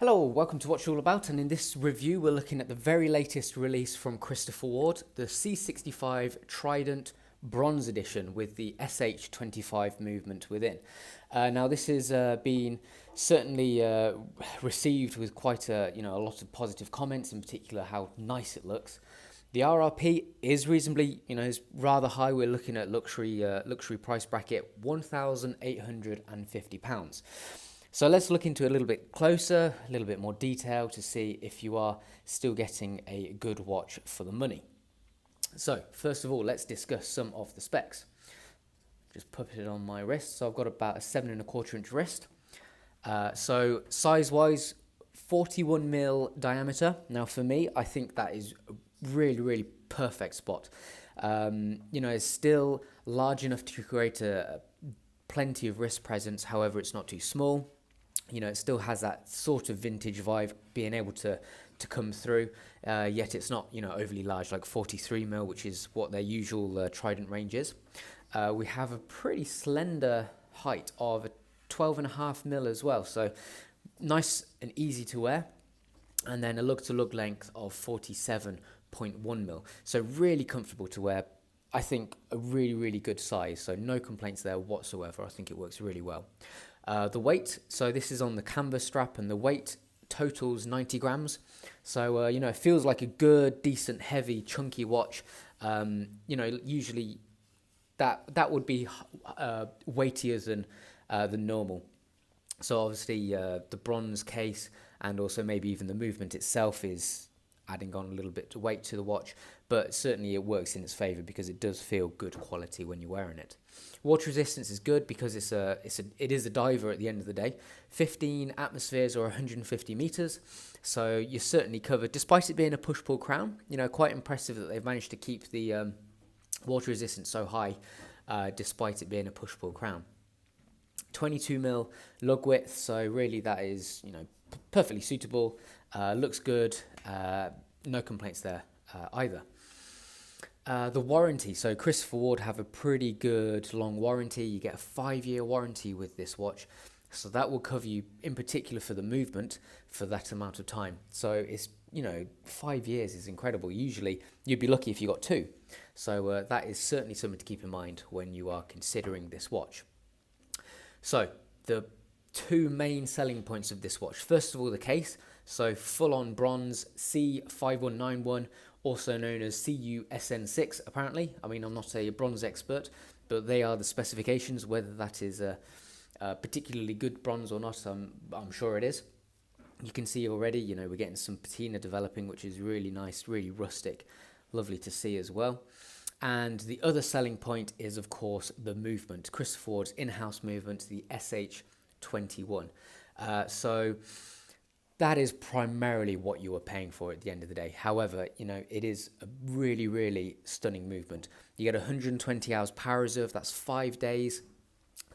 Hello, welcome to Watch All About, and in this review we're looking at the very latest release from Christopher Ward, the C65 Trident Bronze Edition with the SH21 movement within. Now this has been certainly received with quite a lot of positive comments, in particular how nice it looks. The RRP is reasonably, is rather high. We're looking at luxury price bracket, £1,850. So let's look into it a little bit closer, a little bit more detail to see if you are still getting a good watch for the money. So first of all, let's discuss some of the specs. Just put it on my wrist. So I've got about a 7¼ inch wrist. So size-wise, 41mm diameter. Now for me, I think that is a really perfect spot. It's still large enough to create plenty of wrist presence. However, it's not too small. It still has that sort of vintage vibe being able to come through, yet it's not, overly large like 43mm, which is what their usual Trident range is. We have a pretty slender height of 12.5mm as well, so nice and easy to wear. And then a lug-to-lug length of 47.1mm, so really comfortable to wear. I think a really good size, so no complaints there whatsoever. I think it works really well. The weight, so this is on the canvas strap, and the weight totals 90 grams. So, it feels like a good, decent, heavy, chunky watch. Usually that would be weightier than normal. So obviously the bronze case and also maybe even the movement itself is adding on a little bit of weight to the watch, but certainly it works in its favor because it does feel good quality when you're wearing it. Water resistance is good because it is a diver at the end of the day. 15 atmospheres or 150 meters, so you're certainly covered. Despite it being a push-pull crown, quite impressive that they've managed to keep the water resistance so high, despite it being a push-pull crown. 22mm lug width, so really that is perfectly suitable. Looks good. No complaints there either. The warranty. So Christopher Ward have a pretty good long warranty. You get a 5-year warranty with this watch. So that will cover you in particular for the movement for that amount of time. So it's, 5 years is incredible. Usually you'd be lucky if you got 2. So that is certainly something to keep in mind when you are considering this watch. So the 2 main selling points of this watch. First of all, the case. So full-on bronze C5191, also known as CUSN6 apparently. I mean, I'm not a bronze expert, but they are the specifications. Whether that is a particularly good bronze or not, I'm sure it is. You can see already, we're getting some patina developing, which is really nice, really rustic, lovely to see as well. And the other selling point is, of course, the movement. Christopher Ward's in-house movement, the SH21. So that is primarily what you are paying for at the end of the day. However, it is a really stunning movement. You get 120 hours power reserve. That's 5 days.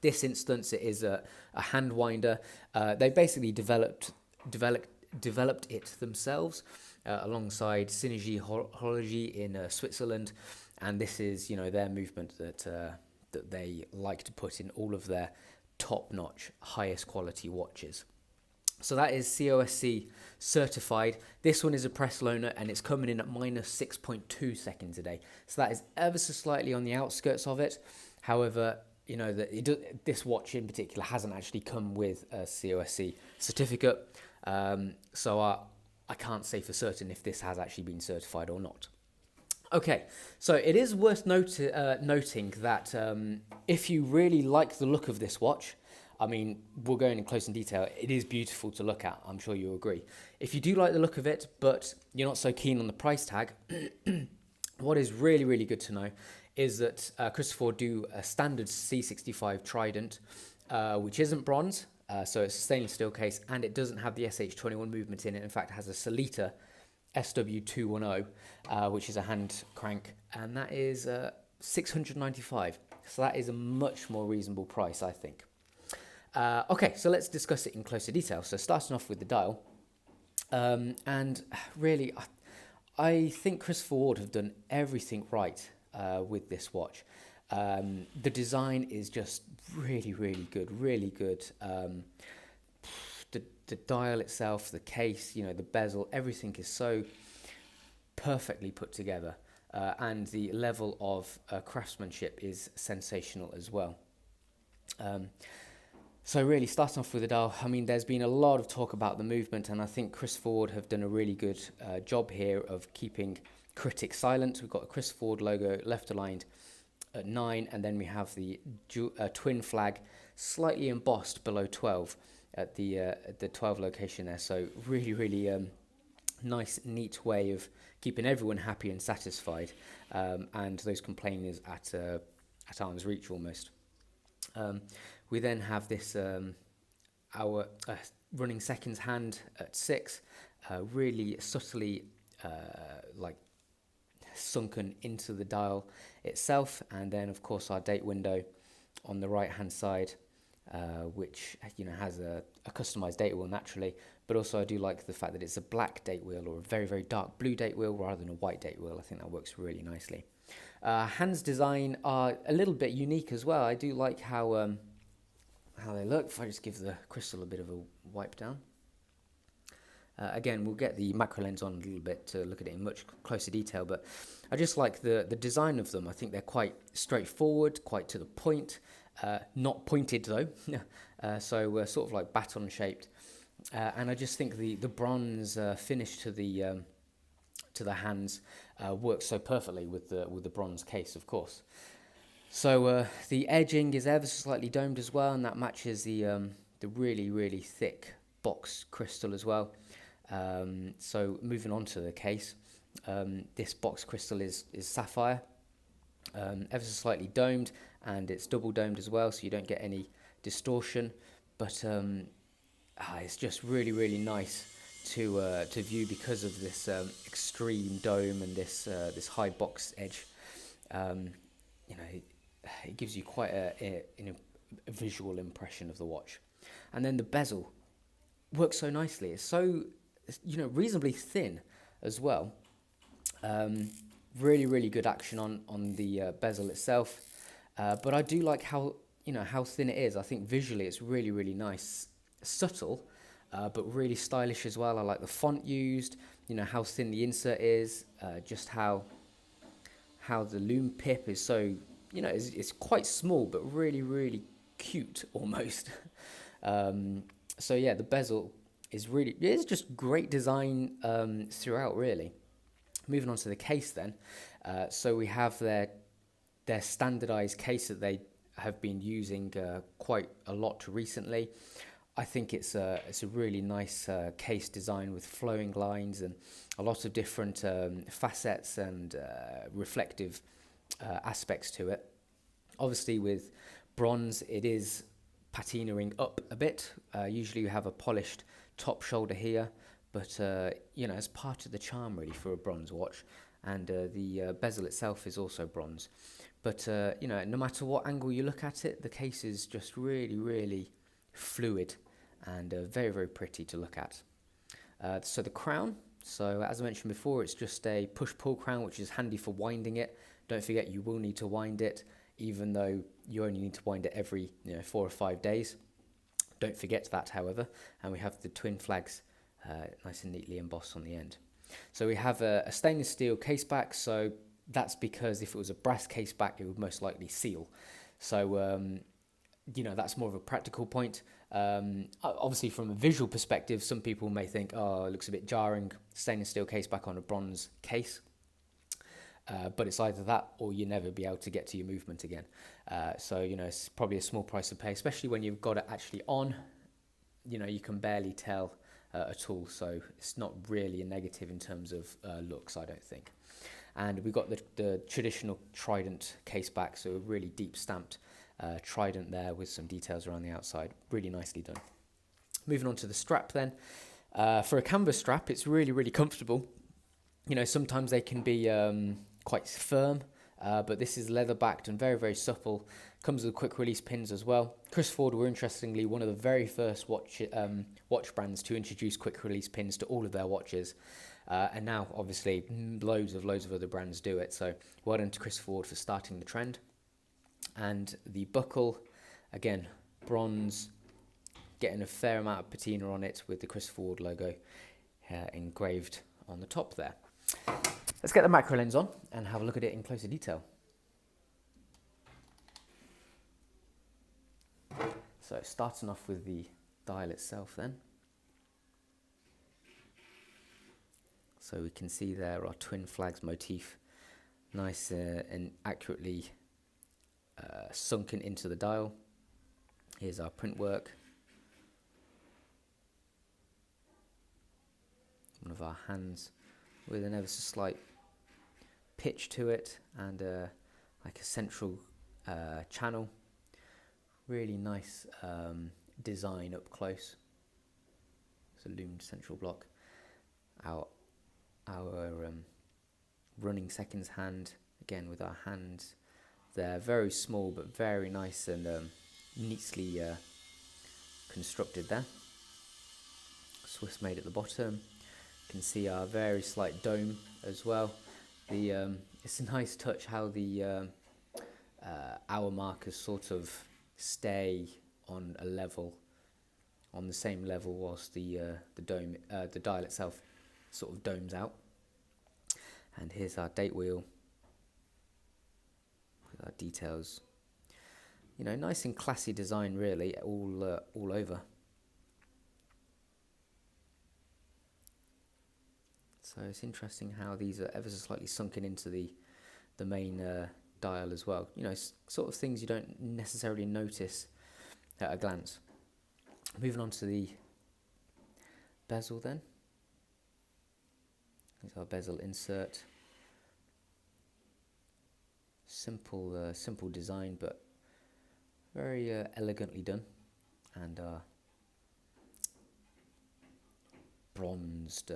This instance, it is a hand winder. They basically developed it themselves alongside Synergy Horology in Switzerland, and this is their movement that they like to put in all of their top-notch, highest quality watches. So that is COSC certified. This one is a press loaner and it's coming in at minus 6.2 seconds a day. So that is ever so slightly on the outskirts of it. However, this watch in particular hasn't actually come with a COSC certificate. So I can't say for certain if this has actually been certified or not. Okay, so it is worth noting that if you really like the look of this watch, I mean, we'll go in close in detail. It is beautiful to look at. I'm sure you'll agree. If you do like the look of it, but you're not so keen on the price tag, what is really good to know is that Christopher Ward do a standard C65 Trident, which isn't bronze, so it's a stainless steel case, and it doesn't have the SH21 movement in it. In fact, it has a Sellita SW21, which is a hand crank, and that is $695. So that is a much more reasonable price, I think. Okay, so let's discuss it in closer detail. So starting off with the dial, and really, I think Christopher Ward have done everything right with this watch. The design is just really good, really good. the dial itself, the case, you know, the bezel, everything is so perfectly put together, and the level of craftsmanship is sensational as well. So really, starting off with the dial, I mean, there's been a lot of talk about the movement, and I think Chris Ford have done a really good job here of keeping critics silent. We've got the Chris Ford logo left aligned at 9, and then we have the twin flag slightly embossed below 12 at the 12 location there. So really nice, neat way of keeping everyone happy and satisfied, and those complainers at arm's reach almost. We then have this our running seconds hand at 6, really subtly like sunken into the dial itself, and then of course our date window on the right hand side, which, you know, has a customized date wheel naturally, but also I do like the fact that it's a black date wheel or a very dark blue date wheel rather than a white date wheel. I think that works really nicely. Hands design are a little bit unique as well. I do like how they look. If I just give the crystal a bit of a wipe down. Again, we'll get the macro lens on a little bit to look at it in much closer detail, but I just like the design of them. I think they're quite straightforward, quite to the point, not pointed though, so sort of like baton shaped, and I just think the bronze finish to the hands works so perfectly with the bronze case, of course. So the edging is ever so slightly domed as well, and that matches the really thick box crystal as well. So moving on to the case, this box crystal is sapphire, ever so slightly domed, and it's double domed as well, so you don't get any distortion. But it's just really nice to view because of this extreme dome and this high box edge. You know, it gives you quite a visual impression of the watch. And then the bezel works so nicely. It's so, you know, reasonably thin as well. Really good action on the bezel itself. But I do like how thin it is. I think visually it's really nice, subtle, but really stylish as well. I like the font used. You know how thin the insert is. Just how the lume pip is so, you know, it's quite small but really cute almost. So yeah, the bezel is just great design throughout, really. Moving on to the case then. So we have their standardized case that they have been using quite a lot recently. I think it's a really nice case design with flowing lines and a lot of different facets and reflective aspects to it. Obviously with bronze it is patinaing up a bit. Usually you have a polished top shoulder here, but you know, as part of the charm really for a bronze watch. And the bezel itself is also bronze. But you know, no matter what angle you look at it, the case is just really fluid and very pretty to look at. So the crown, so as I mentioned before, it's just a push-pull crown, which is handy for winding it. Don't forget you will need to wind it, even though you only need to wind it every 4 or 5 days. Don't forget that, however. And we have the twin flags nice and neatly embossed on the end. So we have a stainless steel case back, so that's because if it was a brass case back, it would most likely seal. So, you know, that's more of a practical point. Obviously, from a visual perspective, some people may think, oh, it looks a bit jarring, stainless steel case back on a bronze case. But it's either that or you never be able to get to your movement again. So, you know, it's probably a small price to pay, especially when you've got it actually on. You know, you can barely tell at all. So it's not really a negative in terms of looks, I don't think. And we've got the traditional Trident case back, so a really deep stamped Trident there with some details around the outside. Really nicely done. Moving on to the strap then. For a canvas strap, it's really comfortable. You know, sometimes they can be quite firm, but this is leather backed and very supple. Comes with quick release pins as well. Chris Ford were interestingly one of the very first watch brands to introduce quick release pins to all of their watches. And now, obviously, loads of other brands do it. So well done to Chris Ford for starting the trend. And the buckle, again, bronze, getting a fair amount of patina on it with the Christopher Ward logo engraved on the top there. Let's get the macro lens on and have a look at it in closer detail. So starting off with the dial itself then. So we can see there our twin flags motif, nice and accurately sunken into the dial. Here's our print work. One of our hands with an ever so slight pitch to it and like a central channel. Really nice design up close. It's a loomed central block. Our running seconds hand, again with our hands there, very small but very nice and neatly constructed there. Swiss made at the bottom. You can see our very slight dome as well. It's a nice touch how the hour markers sort of stay on a level, on the same level, whilst the dial itself sort of domes out. And here's our date wheel with our details. You know, nice and classy design, really, all over. So it's interesting how these are ever so slightly sunken into the main dial as well. You know, sort of things you don't necessarily notice at a glance. Moving on to the bezel then. Here's our bezel insert. Simple design, but very elegantly done. And bronzed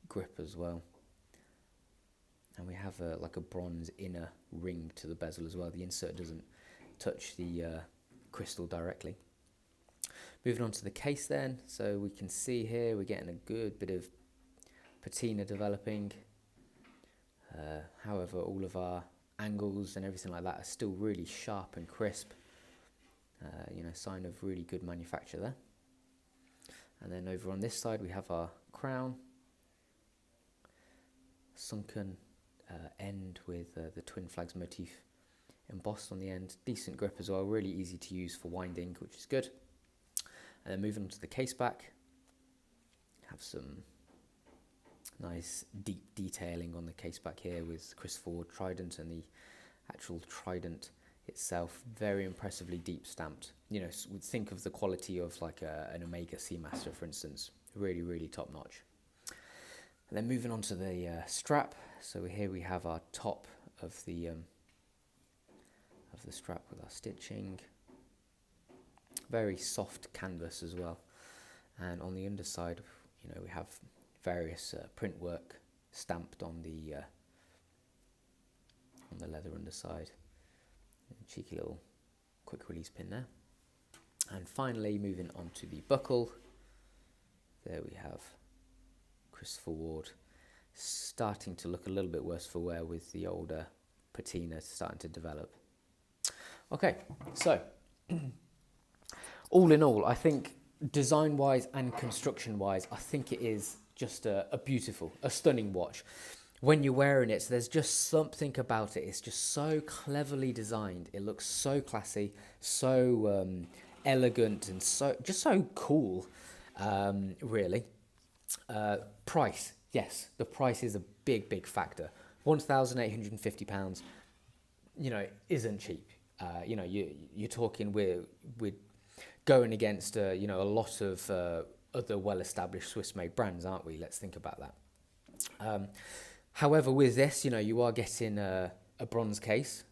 grip as well. And we have like a bronze inner ring to the bezel as well. The insert doesn't touch the crystal directly. Moving on to the case then. So we can see here we're getting a good bit of patina developing. However, all of our angles and everything like that are still really sharp and crisp. You know, sign of really good manufacture there. And then over on this side we have our crown. Sunken end with the twin flags motif embossed on the end. Decent grip as well, really easy to use for winding, which is good. And then moving on to the case back, have some nice deep detailing on the case back here with Christopher Ward Trident and the actual Trident itself, very impressively deep stamped. You know, would think of the quality of like an Omega Seamaster, for instance, really top notch. And then moving on to the strap. So here we have our top of the strap with our stitching. Very soft canvas as well. And on the underside, you know, we have various print work stamped on the leather underside. Cheeky little quick release pin there. And finally, moving on to the buckle. There we have Christopher Ward starting to look a little bit worse for wear with the older patina starting to develop. Okay, so all in all, I think design-wise and construction-wise, I think it is just a beautiful, a stunning watch. When you're wearing it, there's just something about it. It's just so cleverly designed. It looks so classy, so elegant, and just so cool, really. Price, yes, the price is a big factor. £1,850, you know, isn't cheap. You know, you're talking we're going against you know, a lot of other well-established Swiss-made brands, aren't we? Let's think about that. However, with this, you know, you are getting a bronze case,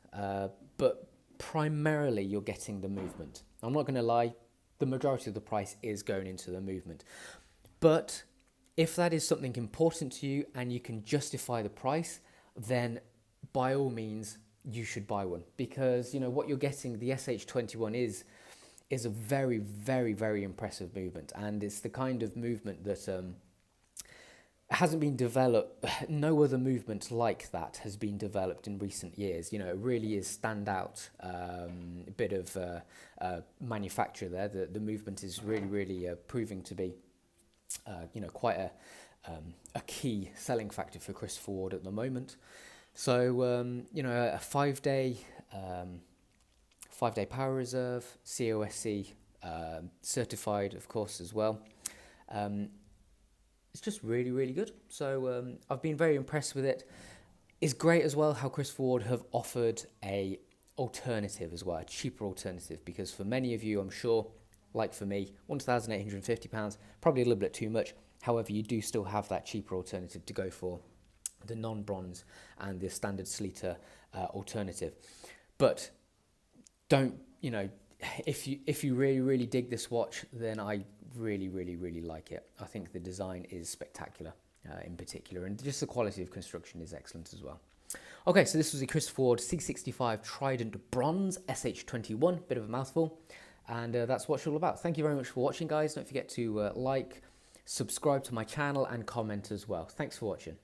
but primarily you're getting the movement. I'm not going to lie, the majority of the price is going into the movement. But if that is something important to you and you can justify the price, then by all means, you should buy one. Because, you know, what you're getting, the SH21 is a very impressive movement. And it's the kind of movement that hasn't been developed. No other movement like that has been developed in recent years. You know, it really is standout. Bit of manufacture there. The movement is really proving to be, quite a key selling factor for Christopher Ward at the moment. So a 5 day 5 day power reserve, COSC certified, of course, as well. It's just really good. So I've been very impressed with it. It's great as well how Christopher Ward have offered a alternative as well, a cheaper alternative, because for many of you, I'm sure, like for me, £1,850, probably a little bit too much. However, you do still have that cheaper alternative to go for, the non-bronze and the standard Sellita alternative. But don't, if you really dig this watch, then I really like it. I think the design is spectacular in particular, and just the quality of construction is excellent as well. Okay, so this was a Christopher Ward C65 Trident Bronze SH21, bit of a mouthful, and that's what it's all about. Thank you very much for watching, guys. Don't forget to like, subscribe to my channel and comment as well. Thanks for watching.